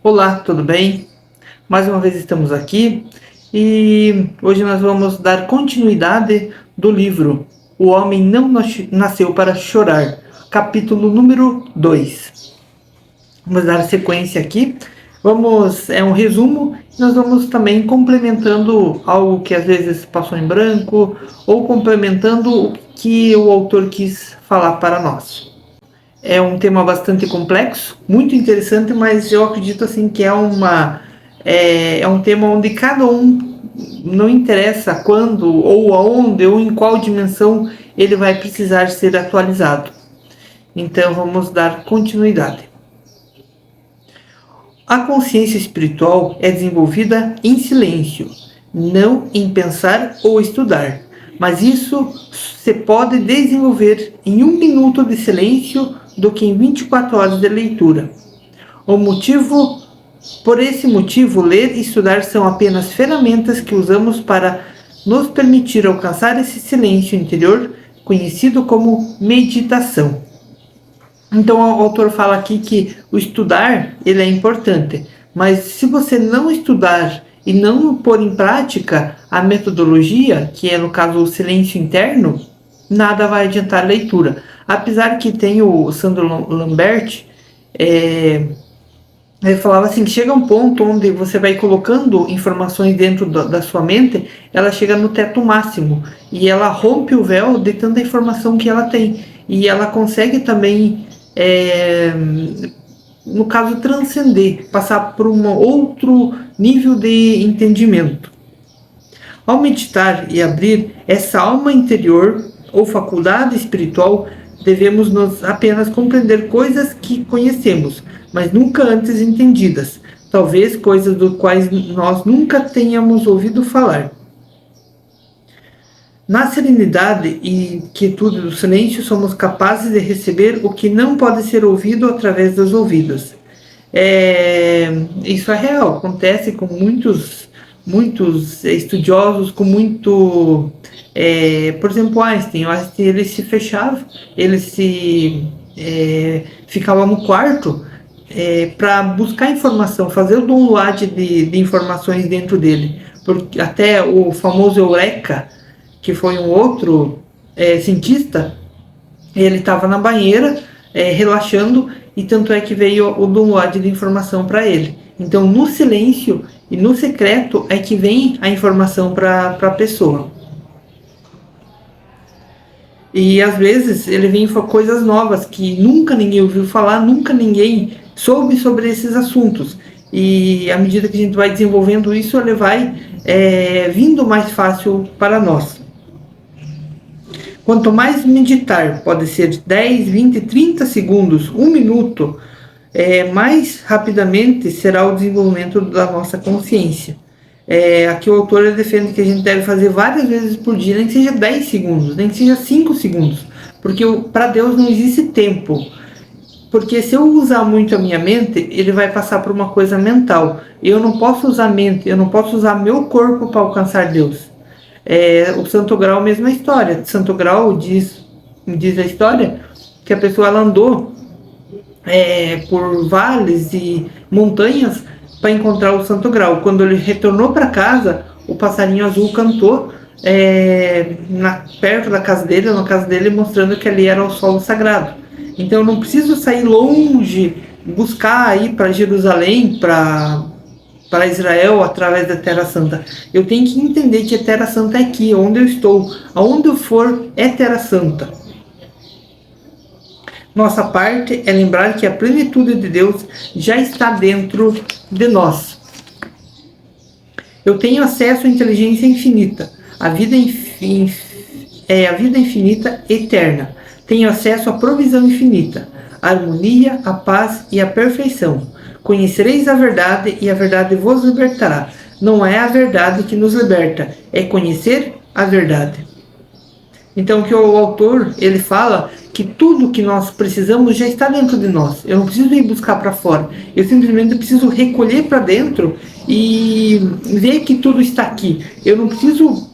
Olá, tudo bem? Mais uma vez estamos aqui e hoje nós vamos dar continuidade do livro O Homem Não Nasceu para Chorar, capítulo número 2. Vamos dar sequência aqui. É um resumo, nós vamos também complementando algo que às vezes passou em branco ou complementando o que o autor quis falar para nós. É um tema bastante complexo, muito interessante, mas eu acredito assim que é um tema onde cada um não interessa quando ou aonde ou em qual dimensão ele vai precisar ser atualizado. Então vamos dar continuidade. A consciência espiritual é desenvolvida em silêncio, não em pensar ou estudar, mas isso se pode desenvolver em 1 minuto de silêncio do que em 24 horas de leitura. Por esse motivo, ler e estudar são apenas ferramentas que usamos para nos permitir alcançar esse silêncio interior, conhecido como meditação. Então o autor fala aqui que o estudar ele é importante, mas se você não estudar e não pôr em prática a metodologia, que é no caso o silêncio interno, nada vai adiantar a leitura. Apesar que tem o Sandro Lambert, ele falava assim que chega um ponto onde você vai colocando informações dentro da sua mente, ela chega no teto máximo e ela rompe o véu de tanta informação que ela tem e ela consegue também no caso transcender, passar por um outro nível de entendimento. Ao meditar e abrir essa alma interior ou faculdade espiritual, devemos nos apenas compreender coisas que conhecemos, mas nunca antes entendidas, talvez coisas do quais nós nunca tenhamos ouvido falar. Na serenidade e quietude do silêncio, somos capazes de receber o que não pode ser ouvido através dos ouvidos. Isso é real, acontece com muitos estudiosos, por exemplo, Einstein ele se fechava, ficava no quarto para buscar informação, fazer o download de informações dentro dele, porque até o famoso Eureka, que foi um outro cientista, ele estava na banheira relaxando e tanto é que veio o download de informação para ele. Então no silêncio e no secreto é que vem a informação para a pessoa. E às vezes ele vem com coisas novas que nunca ninguém ouviu falar, nunca ninguém soube sobre esses assuntos. E à medida que a gente vai desenvolvendo isso, ele vai vindo mais fácil para nós. Quanto mais meditar, pode ser 10, 20, 30 segundos, 1 minuto, mais rapidamente será o desenvolvimento da nossa consciência. Aqui o autor defende que a gente deve fazer várias vezes por dia, nem que seja 10 segundos, nem que seja 5 segundos, porque para Deus não existe tempo. Porque se eu usar muito a minha mente, ele vai passar por uma coisa mental. Eu não posso usar a mente, eu não posso usar meu corpo para alcançar Deus. O Santo Grau, mesma história. Santo Grau diz a história que a pessoa ela andou por vales e montanhas para encontrar o Santo Grau. Quando ele retornou para casa, o passarinho azul cantou perto da casa dele, na casa dele, mostrando que ali era o solo sagrado. Então eu não preciso sair longe, buscar ir para Jerusalém, para Israel através da Terra Santa. Eu tenho que entender que a Terra Santa é aqui, onde eu estou. Aonde eu for é Terra Santa. Nossa parte é lembrar que a plenitude de Deus já está dentro de nós. Eu tenho acesso à inteligência infinita, a vida infinita eterna. Tenho acesso à provisão infinita, a harmonia, a paz e a perfeição. Conhecereis a verdade e a verdade vos libertará. Não é a verdade que nos liberta, é conhecer a verdade. Então que o autor ele fala que tudo que nós precisamos já está dentro de nós. Eu não preciso ir buscar para fora. Eu simplesmente preciso recolher para dentro e ver que tudo está aqui. Eu não preciso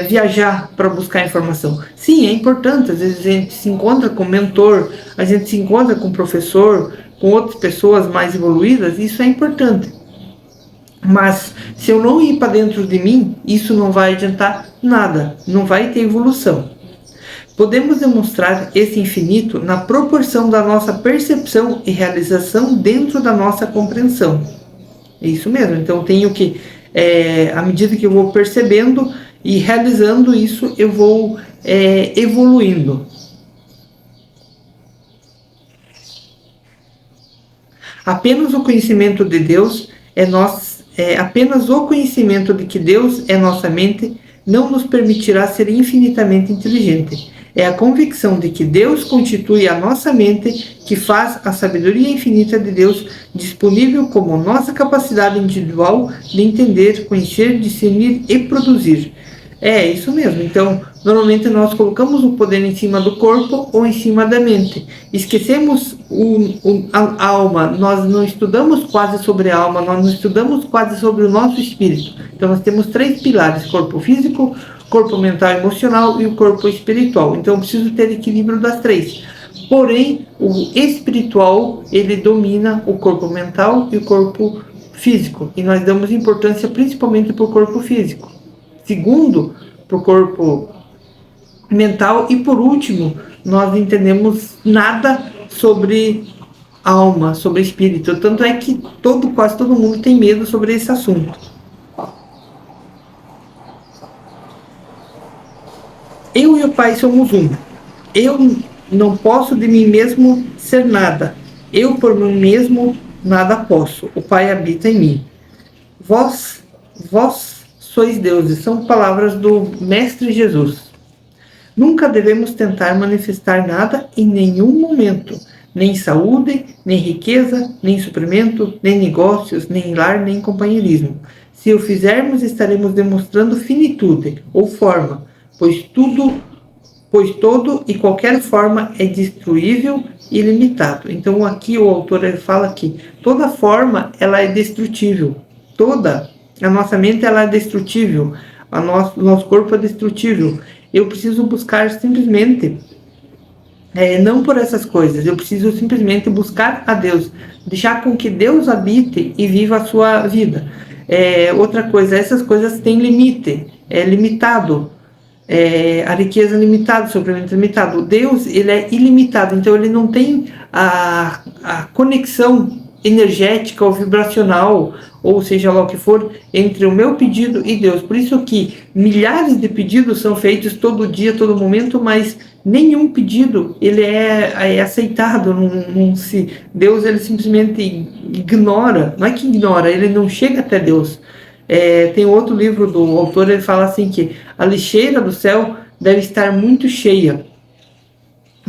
viajar para buscar informação. Sim, é importante. Às vezes a gente se encontra com mentor, a gente se encontra com professor, com outras pessoas mais evoluídas, isso é importante. Mas se eu não ir para dentro de mim, isso não vai adiantar nada, não vai ter evolução. Podemos demonstrar esse infinito na proporção da nossa percepção e realização dentro da nossa compreensão. É isso mesmo, então eu tenho que, à medida que eu vou percebendo e realizando isso, eu vou evoluindo. Apenas o conhecimento de Deus apenas o conhecimento de que Deus é nossa mente não nos permitirá ser infinitamente inteligente. É a convicção de que Deus constitui a nossa mente que faz a sabedoria infinita de Deus disponível como nossa capacidade individual de entender, conhecer, discernir e produzir. É isso mesmo. Então, normalmente nós colocamos o poder em cima do corpo ou em cima da mente. Esquecemos a alma. Nós não estudamos quase sobre a alma, nós não estudamos quase sobre o nosso espírito. Então, nós temos 3 pilares: corpo físico, corpo mental e emocional e o corpo espiritual. Então, eu preciso ter equilíbrio das 3. Porém, o espiritual, ele domina o corpo mental e o corpo físico. E nós damos importância principalmente para o corpo físico. Segundo, para o corpo mental. E por último, nós não entendemos nada sobre alma, sobre espírito. Tanto é que quase todo mundo tem medo sobre esse assunto. Eu e o Pai somos um. Eu não posso de mim mesmo ser nada. Eu por mim mesmo nada posso. O Pai habita em mim. Vós sois deuses. São palavras do Mestre Jesus. Nunca devemos tentar manifestar nada em nenhum momento. Nem saúde, nem riqueza, nem suprimento, nem negócios, nem lar, nem companheirismo. Se o fizermos, estaremos demonstrando finitude ou forma, pois todo e qualquer forma é destruível e limitado. Então aqui o autor fala que toda forma ela é destrutível. A nossa mente ela é destrutível. Nosso corpo é destrutível. Eu preciso buscar simplesmente, não por essas coisas, eu preciso simplesmente buscar a Deus, deixar com que Deus habite e viva a sua vida. Outra coisa, essas coisas têm limite, é limitado. A riqueza é limitada, o suprimento é limitado. Deus, ele é ilimitado, então ele não tem a conexão energética ou vibracional, ou seja lá o que for, entre o meu pedido e Deus. Por isso que milhares de pedidos são feitos todo dia, todo momento, mas nenhum pedido ele é aceitado. Deus ele simplesmente ignora, não é que ignora, ele não chega até Deus. Tem outro livro do autor, ele fala assim que a lixeira do céu deve estar muito cheia,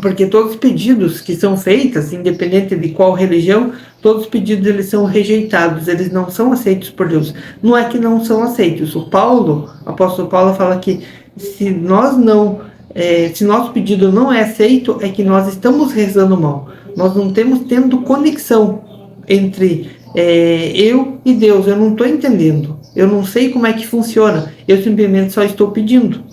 porque todos os pedidos que são feitos, independente de qual religião, todos os pedidos eles são rejeitados, eles não são aceitos por Deus. Não é que não são aceitos. O apóstolo Paulo fala que se nosso pedido não é aceito, é que nós estamos rezando mal. Nós não temos tendo conexão entre eu e Deus. Eu não estou entendendo. Eu não sei como é que funciona. Eu simplesmente só estou pedindo.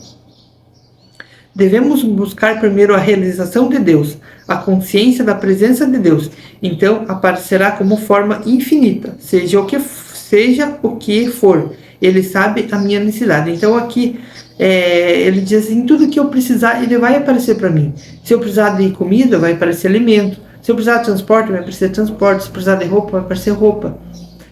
Devemos buscar primeiro a realização de Deus, a consciência da presença de Deus. Então aparecerá como forma infinita, seja o que for. Ele sabe a minha necessidade. Então aqui ele diz assim, tudo que eu precisar, ele vai aparecer para mim. Se eu precisar de comida, vai aparecer alimento. Se eu precisar de transporte, vai aparecer transporte. Se precisar de roupa, vai aparecer roupa.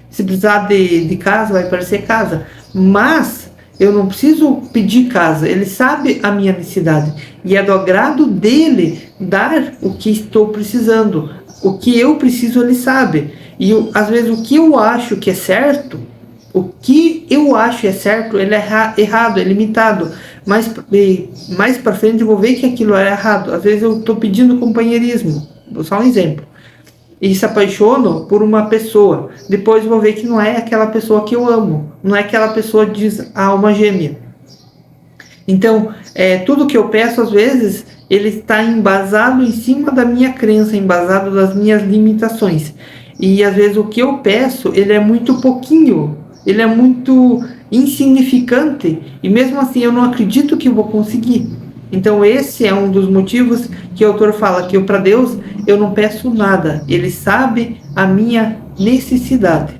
Se precisar de casa, vai aparecer casa. Mas eu não preciso pedir casa, ele sabe a minha necessidade. E é do agrado dele dar o que estou precisando. O que eu preciso, ele sabe. E às vezes o que eu acho que é certo, ele é errado, é limitado. Mas mais para frente eu vou ver que aquilo é errado. Às vezes eu estou pedindo companheirismo. Vou só um exemplo. E se apaixono por uma pessoa, depois vou ver que não é aquela pessoa que eu amo, não é aquela pessoa diz a alma gêmea. Então, tudo que eu peço às vezes, ele está embasado em cima da minha crença, embasado das minhas limitações. E às vezes o que eu peço, ele é muito pouquinho, ele é muito insignificante, e mesmo assim eu não acredito que eu vou conseguir. Então esse é um dos motivos que o autor fala que para Deus eu não peço nada, Ele sabe a minha necessidade.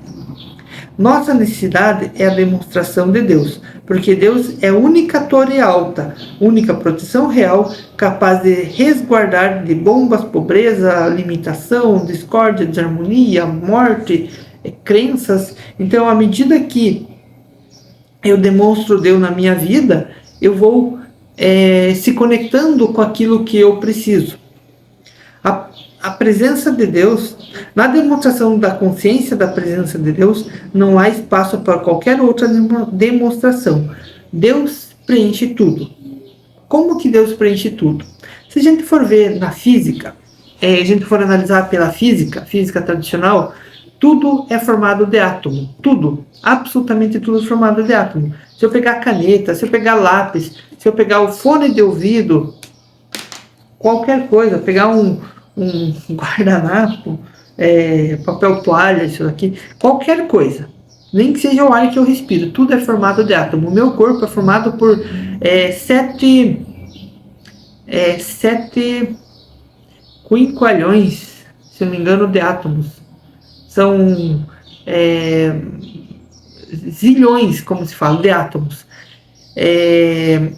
Nossa necessidade é a demonstração de Deus, porque Deus é a única torre alta, única proteção real, capaz de resguardar de bombas, pobreza, limitação, discórdia, desarmonia, morte, crenças. Então, à medida que eu demonstro Deus na minha vida, eu vou se conectando com aquilo que eu preciso. A presença de Deus, na demonstração da consciência da presença de Deus, não há espaço para qualquer outra demonstração. Deus preenche tudo. Como que Deus preenche tudo? Se a gente for ver na física, a gente for analisar pela física tradicional, tudo é formado de átomo. Tudo, absolutamente tudo é formado de átomo. Se eu pegar caneta, se eu pegar lápis, se eu pegar o fone de ouvido, qualquer coisa, pegar um guardanapo, papel toalha, isso aqui, qualquer coisa, nem que seja o ar que eu respiro, tudo é formado de átomo. O meu corpo é formado por sete quinqualhões, se não me engano, de átomos. São zilhões, como se fala, de átomos.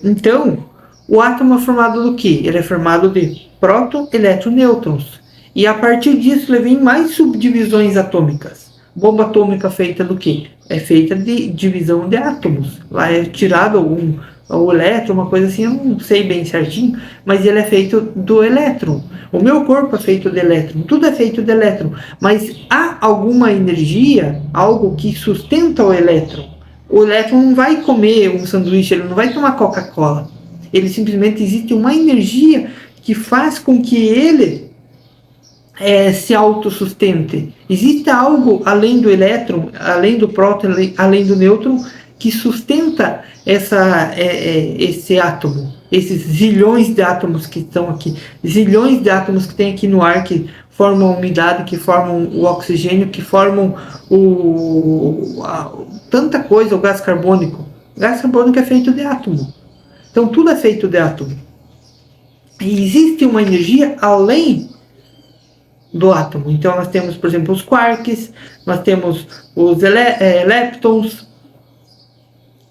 Então, o átomo é formado do quê? Ele é formado de próton, elétron, nêutrons. E a partir disso, ele vem mais subdivisões atômicas. Bomba atômica feita do quê? É feita de divisão de átomos. Lá é tirado o elétron, uma coisa assim, eu não sei bem certinho, mas ele é feito do elétron. O meu corpo é feito de elétron, tudo é feito de elétron. Mas há alguma energia, algo que sustenta o elétron. O elétron não vai comer um sanduíche, ele não vai tomar Coca-Cola. Ele simplesmente existe uma energia que faz com que ele se autossustente. Existe algo além do elétron, além do próton, além do nêutron, que sustenta esse átomo, esses zilhões de átomos que estão aqui, zilhões de átomos que tem aqui no ar, que formam a umidade, que formam o oxigênio, que formam tanta coisa, o gás carbônico. O gás carbônico é feito de átomo. Então tudo é feito de átomo. E existe uma energia além do átomo. Então nós temos, por exemplo, os quarks, nós temos os leptons,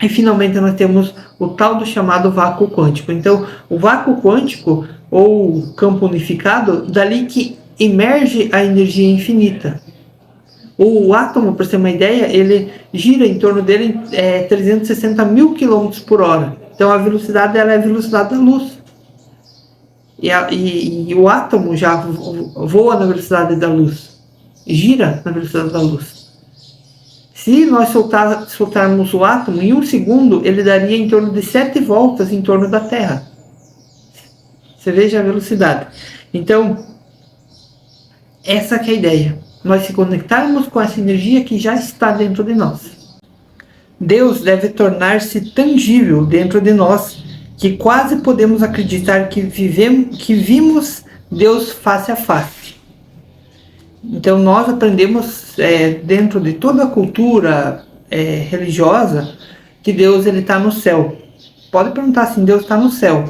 e finalmente nós temos o tal do chamado vácuo quântico. Então o vácuo quântico, ou campo unificado, dali que emerge a energia infinita. O átomo, para ter uma ideia, ele gira em torno dele 360 mil km por hora. Então a velocidade ela é a velocidade da luz. E o átomo já voa na velocidade da luz, gira na velocidade da luz. Se nós soltarmos o átomo, em um segundo, ele daria em torno de 7 voltas em torno da Terra. Você veja a velocidade. Então, essa que é a ideia. Nós se conectarmos com essa energia que já está dentro de nós. Deus deve tornar-se tangível dentro de nós, que quase podemos acreditar que vimos Deus face a face. Então nós aprendemos dentro de toda a cultura religiosa que Deus está no céu. Pode perguntar assim, Deus está no céu.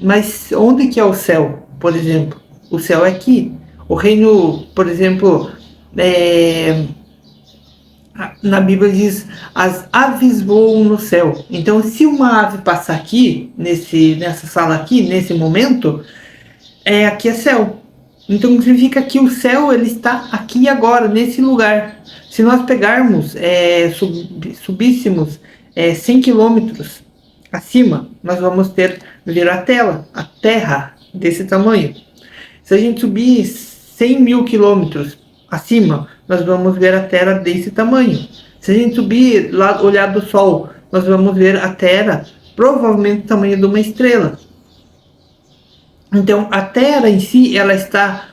Mas onde que é o céu, por exemplo? O céu é aqui. O reino, por exemplo, na Bíblia diz, as aves voam no céu. Então, se uma ave passar aqui, nessa sala aqui, nesse momento, aqui é céu. Então, significa que o céu ele está aqui e agora, nesse lugar. Se nós pegarmos, subíssemos 100 quilômetros acima, nós vamos ver a Terra desse tamanho. Se a gente subir 100 mil quilômetros acima, nós vamos ver a Terra desse tamanho. Se a gente subir lá, olhar do Sol, nós vamos ver a Terra provavelmente do tamanho de uma estrela. Então, a Terra em si, ela está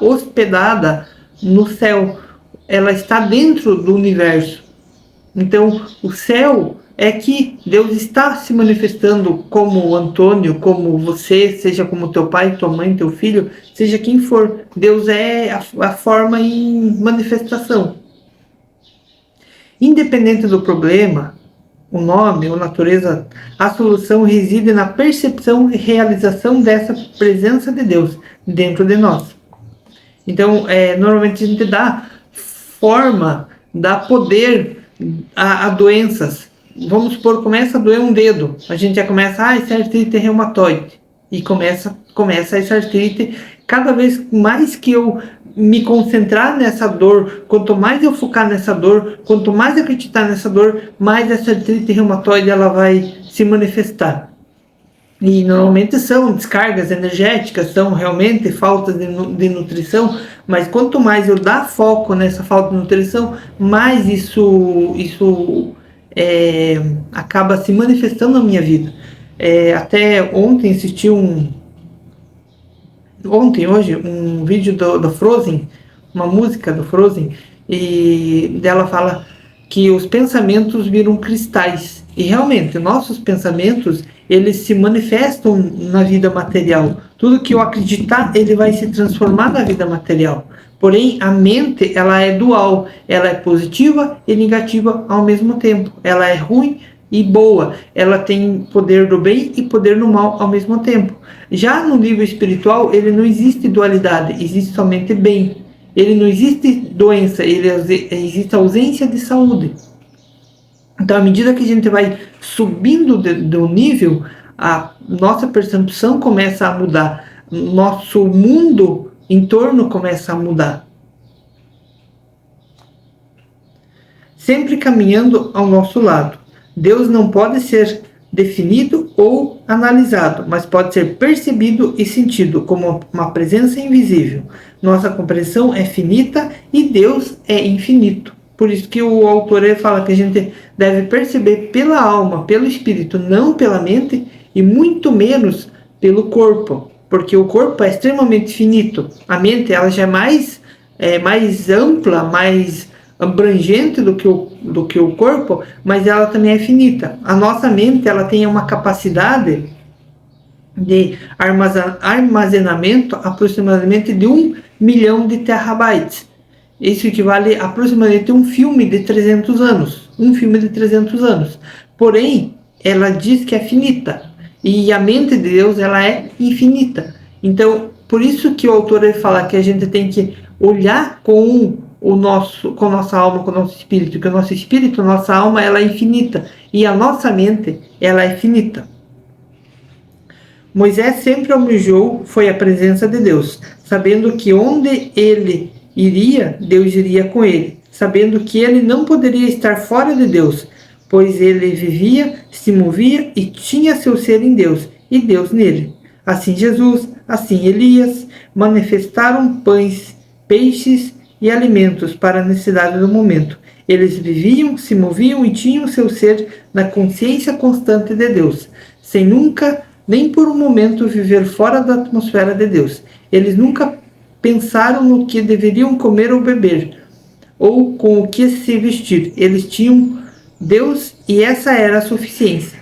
hospedada no céu. Ela está dentro do universo. Então, o céu é que Deus está se manifestando como o Antônio, como você, seja como teu pai, tua mãe, teu filho, seja quem for. Deus é a forma em manifestação. Independente do problema, o nome ou natureza, a solução reside na percepção e realização dessa presença de Deus dentro de nós. Então, normalmente a gente dá forma, dá poder a doenças. Vamos supor, começa a doer um dedo, a gente já começa, essa artrite reumatoide, e começa essa artrite. Cada vez mais que eu me concentrar nessa dor, quanto mais eu focar nessa dor, quanto mais eu acreditar nessa dor, mais essa artrite reumatoide ela vai se manifestar. E normalmente são descargas energéticas, são realmente faltas de nutrição, mas quanto mais eu dar foco nessa falta de nutrição, mais isso acaba se manifestando na minha vida. Até ontem assisti hoje, um vídeo do Frozen, uma música do Frozen, e dela fala que os pensamentos viram cristais. E realmente, nossos pensamentos, eles se manifestam na vida material. Tudo que eu acreditar, ele vai se transformar na vida material. Porém, a mente, ela é dual. Ela é positiva e negativa ao mesmo tempo. Ela é ruim e boa. Ela tem poder do bem e poder do mal ao mesmo tempo. Já no nível espiritual, ele não existe dualidade, existe somente bem. Ele não existe doença, existe ausência de saúde. Então, à medida que a gente vai subindo do nível, a nossa percepção começa a mudar, nosso mundo em torno começa a mudar. Sempre caminhando ao nosso lado. Deus não pode ser definido ou analisado, mas pode ser percebido e sentido como uma presença invisível. Nossa compreensão é finita e Deus é infinito. Por isso que o autor fala que a gente deve perceber pela alma, pelo espírito, não pela mente e muito menos pelo corpo, porque o corpo é extremamente finito. A mente ela já é mais ampla, mais abrangente do que o corpo, mas ela também é finita. A nossa mente ela tem uma capacidade de armazenamento aproximadamente de 1 milhão de terabytes. Isso equivale a aproximadamente um filme de 300 anos. Um filme de 300 anos. Porém, ela diz que é finita. E a mente de Deus, ela é infinita. Então, por isso que o autor fala que a gente tem que olhar com a nossa alma, com o nosso espírito. Que o nosso espírito, a nossa alma, ela é infinita. E a nossa mente, ela é finita. Moisés sempre almejou foi a presença de Deus, sabendo que onde ele iria, Deus iria com ele, sabendo que ele não poderia estar fora de Deus, pois ele vivia, se movia e tinha seu ser em Deus, e Deus nele. Assim Jesus, assim Elias, manifestaram pães, peixes e alimentos para a necessidade do momento. Eles viviam, se moviam e tinham seu ser na consciência constante de Deus, sem nunca, nem por um momento, viver fora da atmosfera de Deus. Eles nunca pensaram no que deveriam comer ou beber, ou com o que se vestir. Eles tinham Deus e essa era a suficiência.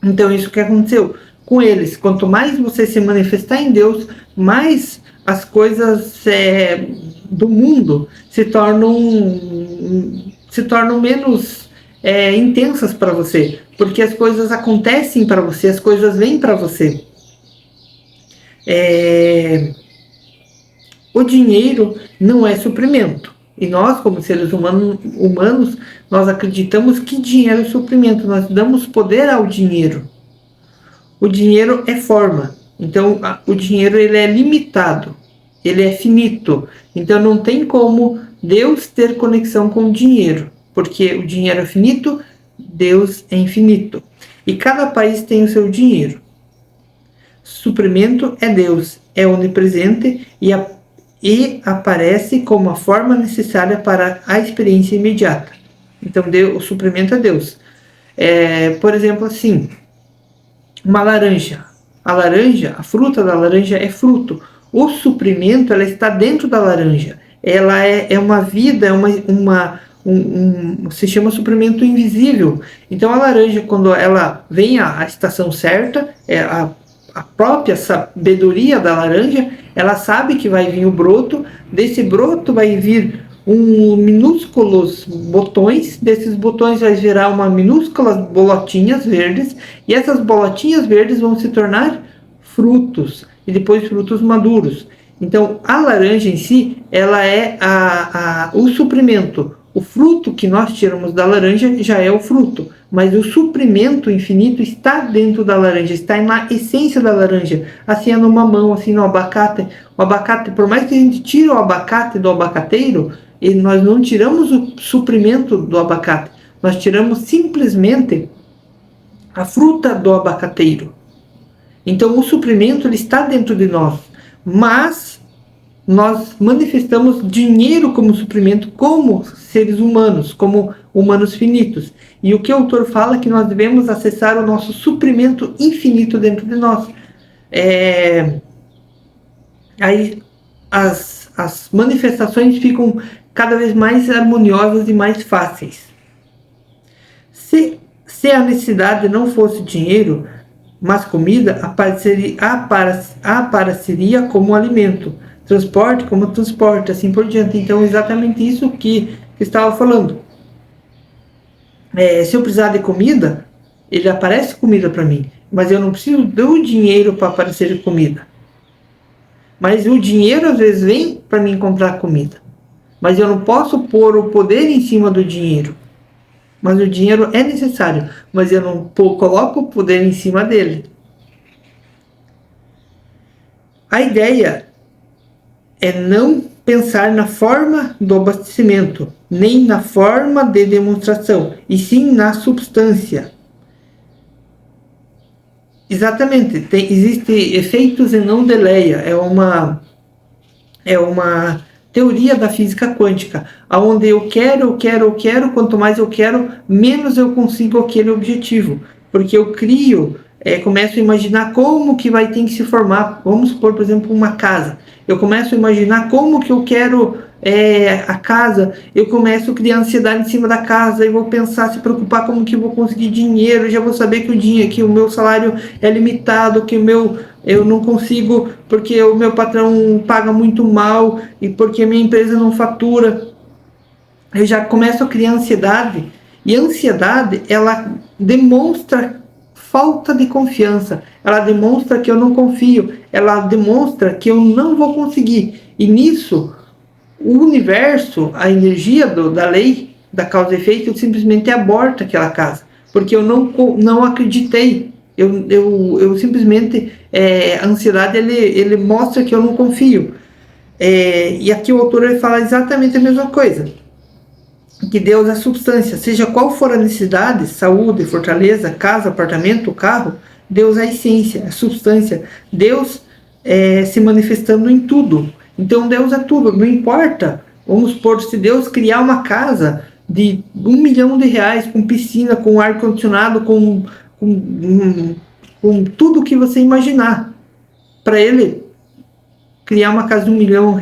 Então, isso que aconteceu com eles. Quanto mais você se manifestar em Deus, mais as coisas do mundo se tornam menos intensas para você, porque as coisas acontecem para você, as coisas vêm para você. O dinheiro não é suprimento. E nós, como seres humanos, nós acreditamos que dinheiro é suprimento. Nós damos poder ao dinheiro. O dinheiro é forma. Então, o dinheiro ele é limitado. Ele é finito. Então, não tem como Deus ter conexão com o dinheiro. Porque o dinheiro é finito, Deus é infinito. E cada país tem o seu dinheiro. Suprimento é Deus, é onipresente e aparece como a forma necessária para a experiência imediata. Então, o suprimento é Deus. Por exemplo, assim, uma laranja. A fruta da laranja é fruto. O suprimento, ela está dentro da laranja. Ela é uma vida, se chama suprimento invisível. Então, a laranja, quando ela vem à estação certa, a própria sabedoria da laranja, ela sabe que vai vir o broto, desse broto vai vir minúsculos botões. Desses botões vai gerar uma minúsculas bolotinhas verdes, e essas bolotinhas verdes vão se tornar frutos, e depois frutos maduros. Então, a laranja em si, ela é o suprimento. O fruto que nós tiramos da laranja já é o fruto, mas o suprimento infinito está dentro da laranja, está na essência da laranja. Assim é no mamão, assim no abacate. O abacate, por mais que a gente tire o abacate do abacateiro, nós não tiramos o suprimento do abacate, nós tiramos simplesmente a fruta do abacateiro. Então o suprimento ele está dentro de nós, mas nós manifestamos dinheiro como suprimento, como seres humanos, como humanos finitos. E o que o autor fala é que nós devemos acessar o nosso suprimento infinito dentro de nós. Aí as manifestações ficam cada vez mais harmoniosas e mais fáceis. Se a necessidade não fosse dinheiro, mas comida, apareceria como alimento, transporte como transporte, assim por diante. Então, exatamente isso que estava falando. Se eu precisar de comida, ele aparece comida para mim, mas eu não preciso do dinheiro para aparecer comida. Mas o dinheiro às vezes vem para mim comprar comida, mas eu não posso pôr o poder em cima do dinheiro. Mas o dinheiro é necessário, mas eu não coloco o poder em cima dele. A ideia é não pensar na forma do abastecimento, nem na forma de demonstração, e sim na substância. Exatamente, existem efeitos e não deleia. É uma teoria da física quântica, onde eu quero, quanto mais eu quero, menos eu consigo aquele objetivo, porque eu crio, começo a imaginar como que vai ter que se formar, vamos supor, por exemplo, uma casa. Eu começo a imaginar como que eu quero a casa, eu começo a criar ansiedade em cima da casa, eu vou pensar, se preocupar como que eu vou conseguir dinheiro, eu já vou saber que o meu salário é limitado, que eu não consigo, porque o meu patrão paga muito mal, e porque a minha empresa não fatura. Eu já começo a criar ansiedade, e a ansiedade, ela demonstra falta de confiança, ela demonstra que eu não confio, ela demonstra que eu não vou conseguir, e nisso o universo, a energia da lei da causa e efeito simplesmente aborta aquela casa, porque eu não acreditei, eu simplesmente, a ansiedade ele mostra que eu não confio, e aqui o autor ele fala exatamente a mesma coisa, que Deus é substância, seja qual for a necessidade, saúde, fortaleza, casa, apartamento, carro, Deus é a essência, a substância, Deus se manifestando em tudo. Então Deus é tudo, não importa, vamos supor, se Deus criar uma casa de R$1 milhão, com piscina, com ar-condicionado, com tudo que você imaginar, para ele criar uma casa de R$1 milhão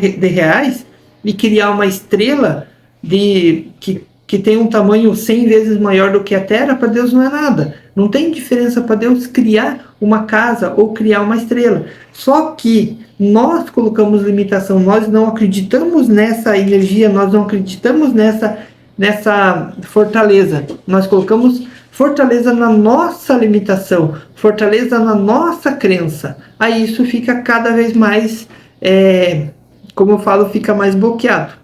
e criar uma estrela que tem um tamanho 100 vezes maior do que a Terra, para Deus não é nada. Não tem diferença para Deus criar uma casa ou criar uma estrela. Só que nós colocamos limitação, nós não acreditamos nessa energia, nós não acreditamos nessa fortaleza. Nós colocamos fortaleza na nossa limitação, fortaleza na nossa crença. Aí isso fica cada vez mais, como eu falo, fica mais bloqueado.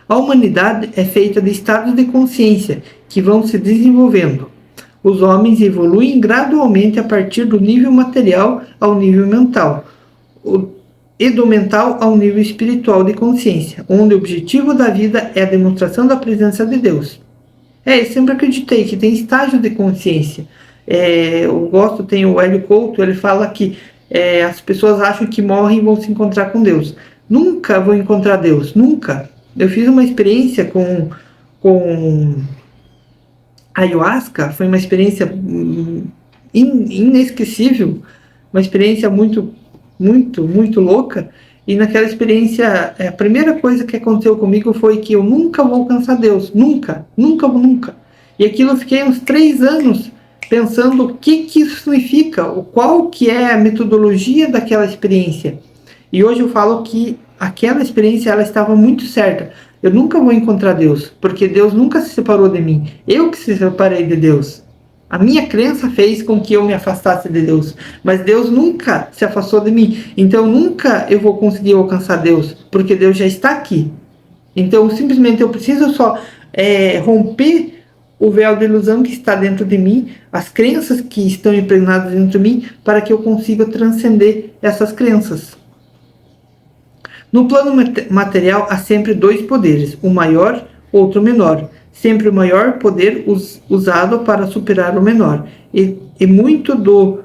A humanidade é feita de estados de consciência que vão se desenvolvendo. Os homens evoluem gradualmente a partir do nível material ao nível mental, e do mental ao nível espiritual de consciência, onde o objetivo da vida é a demonstração da presença de Deus. Eu sempre acreditei que tem estágios de consciência. Tem o Hélio Couto, ele fala que as pessoas acham que morrem e vão se encontrar com Deus. Nunca vou encontrar Deus, nunca. Eu fiz uma experiência com ayahuasca, foi uma experiência inesquecível, uma experiência muito, muito, muito louca, e naquela experiência, a primeira coisa que aconteceu comigo foi que eu nunca vou alcançar Deus, nunca, nunca, nunca. E aquilo eu fiquei uns 3 anos pensando o que isso significa, qual que é a metodologia daquela experiência. E hoje eu falo que aquela experiência ela estava muito certa. Eu nunca vou encontrar Deus, porque Deus nunca se separou de mim. Eu que se separei de Deus. A minha crença fez com que eu me afastasse de Deus, mas Deus nunca se afastou de mim. Então nunca eu vou conseguir alcançar Deus, porque Deus já está aqui. Então simplesmente eu preciso só romper o véu de ilusão que está dentro de mim, as crenças que estão impregnadas dentro de mim, para que eu consiga transcender essas crenças. No plano material há sempre dois poderes, um maior, outro menor. Sempre o maior poder usado para superar o menor. E muito do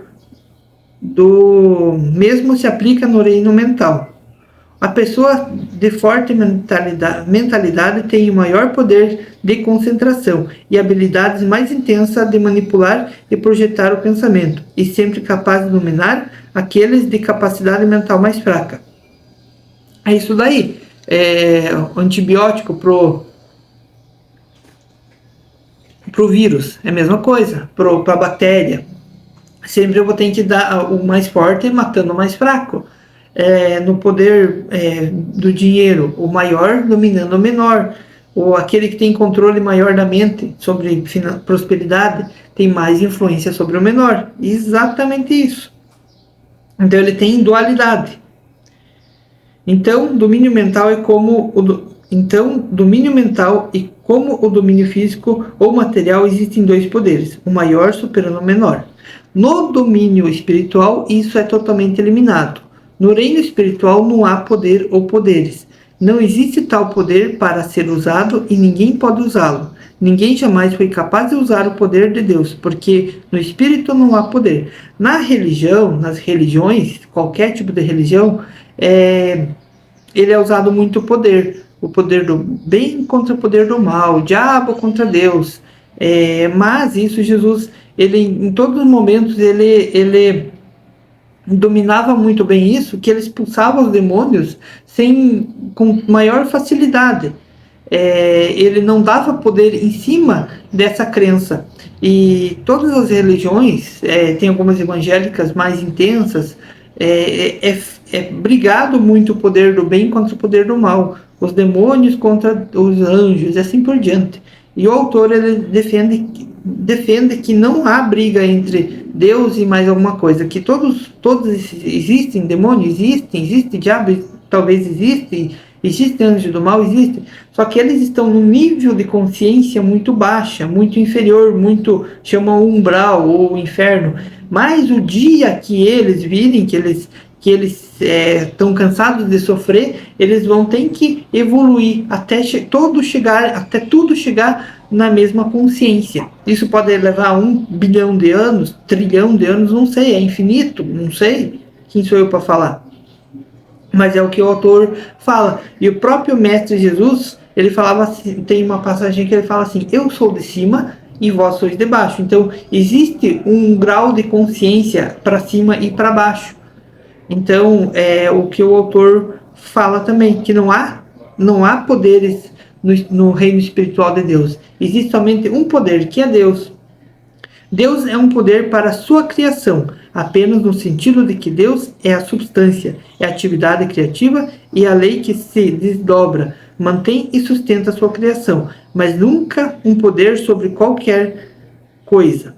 mesmo se aplica no reino mental. A pessoa de forte mentalidade tem o maior poder de concentração e habilidades mais intensas de manipular e projetar o pensamento, e sempre capaz de dominar aqueles de capacidade mental mais fraca. É isso daí. O antibiótico pro vírus é a mesma coisa, para a bactéria. Sempre eu vou ter que dar o mais forte matando o mais fraco. No poder do dinheiro, o maior dominando o menor, ou aquele que tem controle maior da mente sobre prosperidade tem mais influência sobre o menor. Exatamente isso. Então ele tem dualidade. Então domínio mental domínio mental e como o domínio físico ou material existem dois poderes, o maior superando o menor. No domínio espiritual isso é totalmente eliminado. No reino espiritual não há poder ou poderes. Não existe tal poder para ser usado e ninguém pode usá-lo. Ninguém jamais foi capaz de usar o poder de Deus, porque no espírito não há poder. Na religião, nas religiões, qualquer tipo de religião, ele é usado muito o poder do bem contra o poder do mal, o diabo contra Deus. Mas isso Jesus, ele em todos os momentos, ele dominava muito bem isso, que ele expulsava os demônios com maior facilidade. Ele não dava poder em cima dessa crença. E todas as religiões, tem algumas evangélicas mais intensas, brigado muito o poder do bem contra o poder do mal, os demônios contra os anjos e assim por diante. E o autor ele defende que não há briga entre Deus e mais alguma coisa, que todos existem, demônios existe diabo, talvez existe anjo do mal, existe, só que eles estão num nível de consciência muito baixa, muito inferior, chamam umbral ou inferno. Mas o dia que eles virem que eles estão cansados de sofrer, eles vão ter que evoluir até tudo chegar na mesma consciência. Isso pode levar 1 bilhão de anos, trilhão de anos, não sei, é infinito, não sei, quem sou eu para falar? Mas é o que o autor fala. E o próprio Mestre Jesus, ele falava assim, tem uma passagem que ele fala assim, eu sou de cima e vós sois de baixo. Então, existe um grau de consciência para cima e para baixo. Então, o que o autor fala também, que não há poderes no reino espiritual de Deus. Existe somente um poder, que é Deus. Deus é um poder para a sua criação, apenas no sentido de que Deus é a substância, é a atividade criativa e a lei que se desdobra, mantém e sustenta a sua criação, mas nunca um poder sobre qualquer coisa.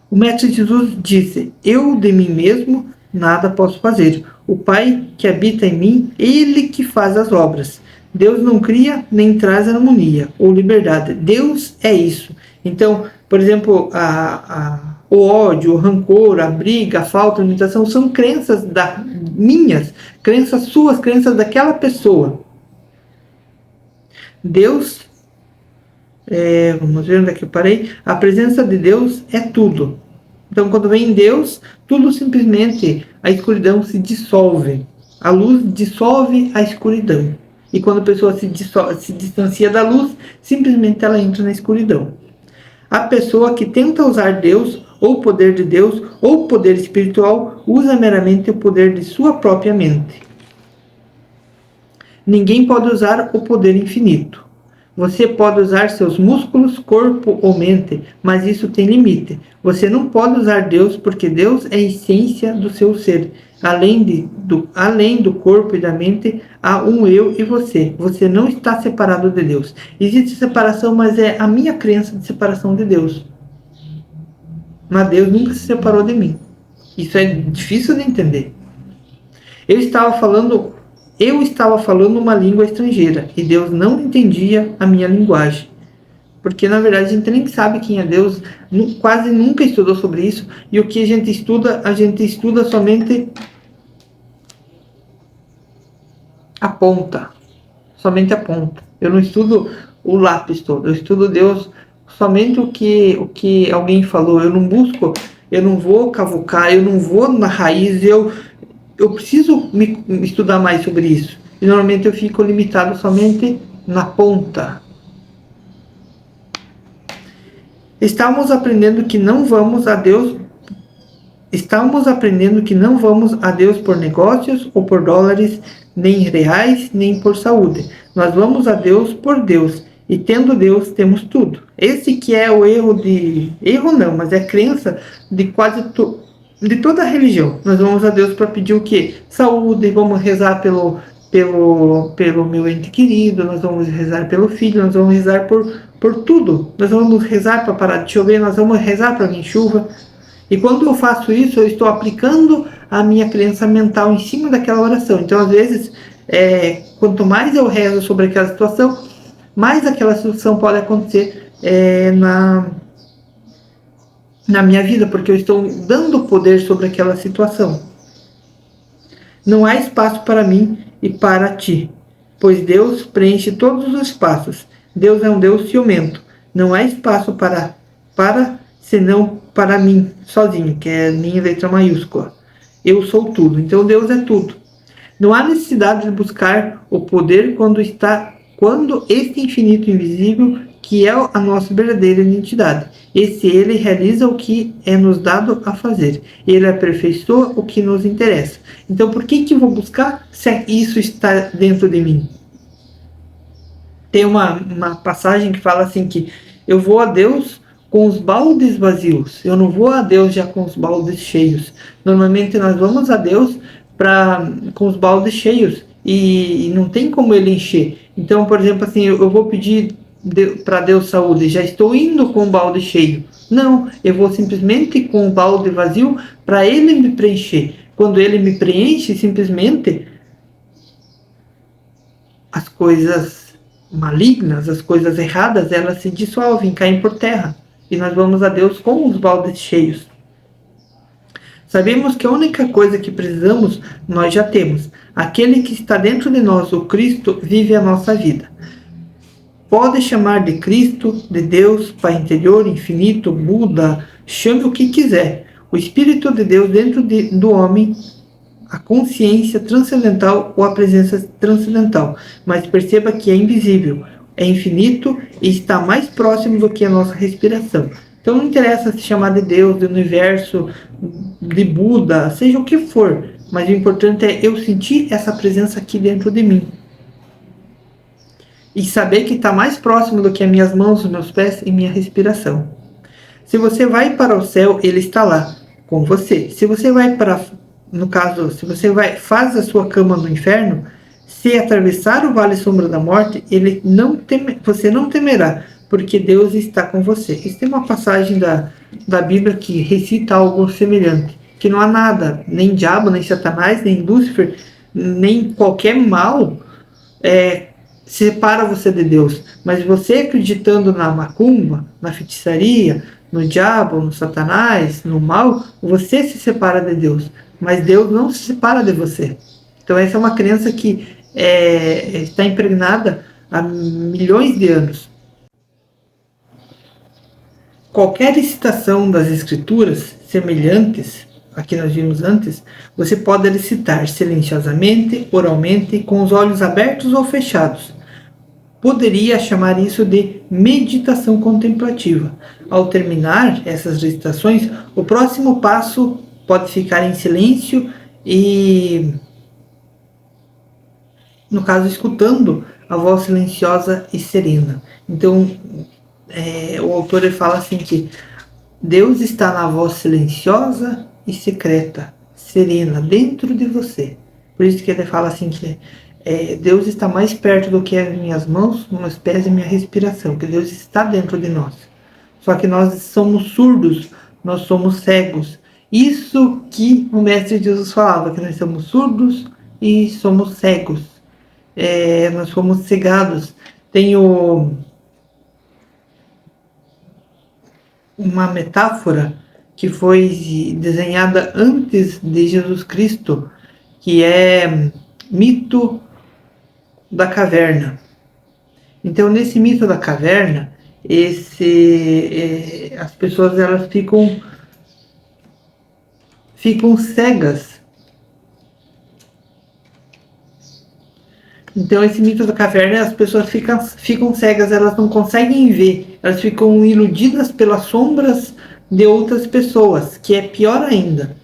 O Mestre Jesus disse, eu de mim mesmo nada posso fazer. O Pai que habita em mim, ele que faz as obras. Deus não cria nem traz harmonia ou liberdade. Deus é isso. Então, por exemplo, o ódio, o rancor, a briga, a falta, a limitação são crenças minhas, crenças suas, crenças daquela pessoa. Deus, vamos ver onde é que eu parei. A presença de Deus é tudo. Então, quando vem Deus, tudo simplesmente, a escuridão se dissolve. A luz dissolve a escuridão. E quando a pessoa se distancia da luz, simplesmente ela entra na escuridão. A pessoa que tenta usar Deus, ou o poder de Deus, ou o poder espiritual, usa meramente o poder de sua própria mente. Ninguém pode usar o poder infinito. Você pode usar seus músculos, corpo ou mente, mas isso tem limite. Você não pode usar Deus porque Deus é a essência do seu ser. Além do corpo e da mente, há um eu e você. Você não está separado de Deus. Existe separação, mas é a minha crença de separação de Deus. Mas Deus nunca se separou de mim. Isso é difícil de entender. Eu estava falando uma língua estrangeira e Deus não entendia a minha linguagem. Porque na verdade a gente nem sabe quem é Deus, quase nunca estudou sobre isso, e o que a gente estuda somente a ponta. Somente a ponta. Eu não estudo o lápis todo, eu estudo Deus somente o que alguém falou. Eu não busco, eu não vou cavucar, eu não vou na raiz, eu preciso me estudar mais sobre isso. E normalmente eu fico limitado somente na ponta. Estamos aprendendo que não vamos a Deus por negócios ou por dólares, nem reais, nem por saúde. Nós vamos a Deus por Deus. E tendo Deus, temos tudo. Esse que é o erro não, mas é crença de de toda a religião. Nós vamos a Deus para pedir o quê? Saúde, vamos rezar pelo meu ente querido, nós vamos rezar pelo filho, nós vamos rezar por tudo. Nós vamos rezar para parar de chover, nós vamos rezar para vir chuva. E quando eu faço isso, eu estou aplicando a minha crença mental em cima daquela oração. Então, às vezes, quanto mais eu rezo sobre aquela situação, mais aquela situação pode acontecer na minha vida, porque eu estou dando poder sobre aquela situação. Não há espaço para mim e para ti, pois Deus preenche todos os espaços. Deus é um Deus ciumento. Não há espaço para senão para mim, sozinho, que é minha letra maiúscula. Eu sou tudo. Então Deus é tudo. Não há necessidade de buscar o poder quando este infinito invisível, que é a nossa verdadeira identidade. Ele realiza o que é nos dado a fazer. Ele aperfeiçoa o que nos interessa. Então, por que eu vou buscar se isso está dentro de mim? Tem uma passagem que fala assim que eu vou a Deus com os baldes vazios. Eu não vou a Deus já com os baldes cheios. Normalmente nós vamos a Deus com os baldes cheios e não tem como ele encher. Então, por exemplo, assim, eu vou pedir para Deus saúde, já estou indo com o balde cheio. Não, eu vou simplesmente com o balde vazio para ele me preencher. Quando ele me preenche, simplesmente as coisas malignas, as coisas erradas, elas se dissolvem, caem por terra. E nós vamos a Deus com os baldes cheios. Sabemos que a única coisa que precisamos, nós já temos. Aquele que está dentro de nós, o Cristo, vive a nossa vida. Pode chamar de Cristo, de Deus, Pai interior, infinito, Buda, chame o que quiser. O Espírito de Deus dentro do homem, a consciência transcendental ou a presença transcendental. Mas perceba que é invisível, é infinito e está mais próximo do que a nossa respiração. Então não interessa se chamar de Deus, de universo, de Buda, seja o que for. Mas o importante é eu sentir essa presença aqui dentro de mim. E saber que está mais próximo do que as minhas mãos, os meus pés e minha respiração. Se você vai para o céu, ele está lá, com você. Se você vai faz a sua cama no inferno, se atravessar o vale sombra da morte, você não temerá, porque Deus está com você. Isso tem uma passagem da Bíblia que recita algo semelhante, que não há nada, nem diabo, nem Satanás, nem Lúcifer, nem qualquer mal, separa você de Deus. Mas você acreditando na macumba, na feitiçaria, no diabo, no Satanás, no mal, você se separa de Deus. Mas Deus não se separa de você. Então essa é uma crença que está impregnada há milhões de anos. Qualquer citação das escrituras semelhantes a que nós vimos antes, você pode recitar silenciosamente, oralmente, com os olhos abertos ou fechados. Poderia chamar isso de meditação contemplativa. Ao terminar essas recitações, o próximo passo pode ficar em silêncio e, no caso, escutando a voz silenciosa e serena. Então, o autor fala assim que Deus está na voz silenciosa e secreta, serena dentro de você. Por isso que ele fala assim que Deus está mais perto do que as minhas mãos, meus pés e minha respiração, que Deus está dentro de nós. Só que nós somos surdos, nós somos cegos. Isso que o Mestre Jesus falava, que nós somos surdos e somos cegos. Nós fomos cegados. Tem uma metáfora que foi desenhada antes de Jesus Cristo, que é mito da caverna. Então, nesse mito da caverna, as pessoas elas ficam cegas. Então, esse mito da caverna, as pessoas ficam cegas, elas não conseguem ver, elas ficam iludidas pelas sombras de outras pessoas, que é pior ainda.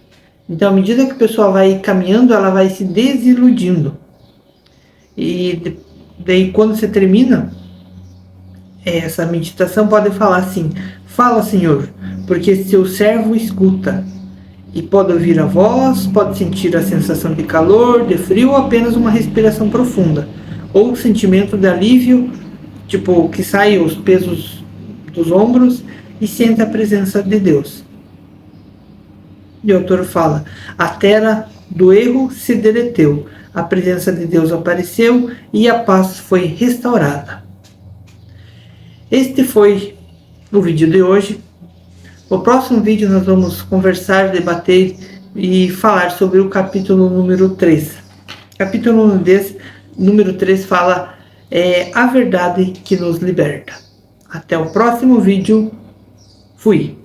Então, à medida que a pessoa vai caminhando, ela vai se desiludindo. E daí, quando você termina essa meditação, pode falar assim: fala, Senhor, porque seu servo escuta. E pode ouvir a voz, pode sentir a sensação de calor, de frio ou apenas uma respiração profunda. Ou sentimento de alívio, tipo que sai os pesos dos ombros e sente a presença de Deus. E o autor fala: a terra do erro se derreteu, a presença de Deus apareceu e a paz foi restaurada. Este foi o vídeo de hoje. No próximo vídeo nós vamos conversar, debater e falar sobre o capítulo número 3. Capítulo número 3 fala a verdade que nos liberta. Até o próximo vídeo. Fui!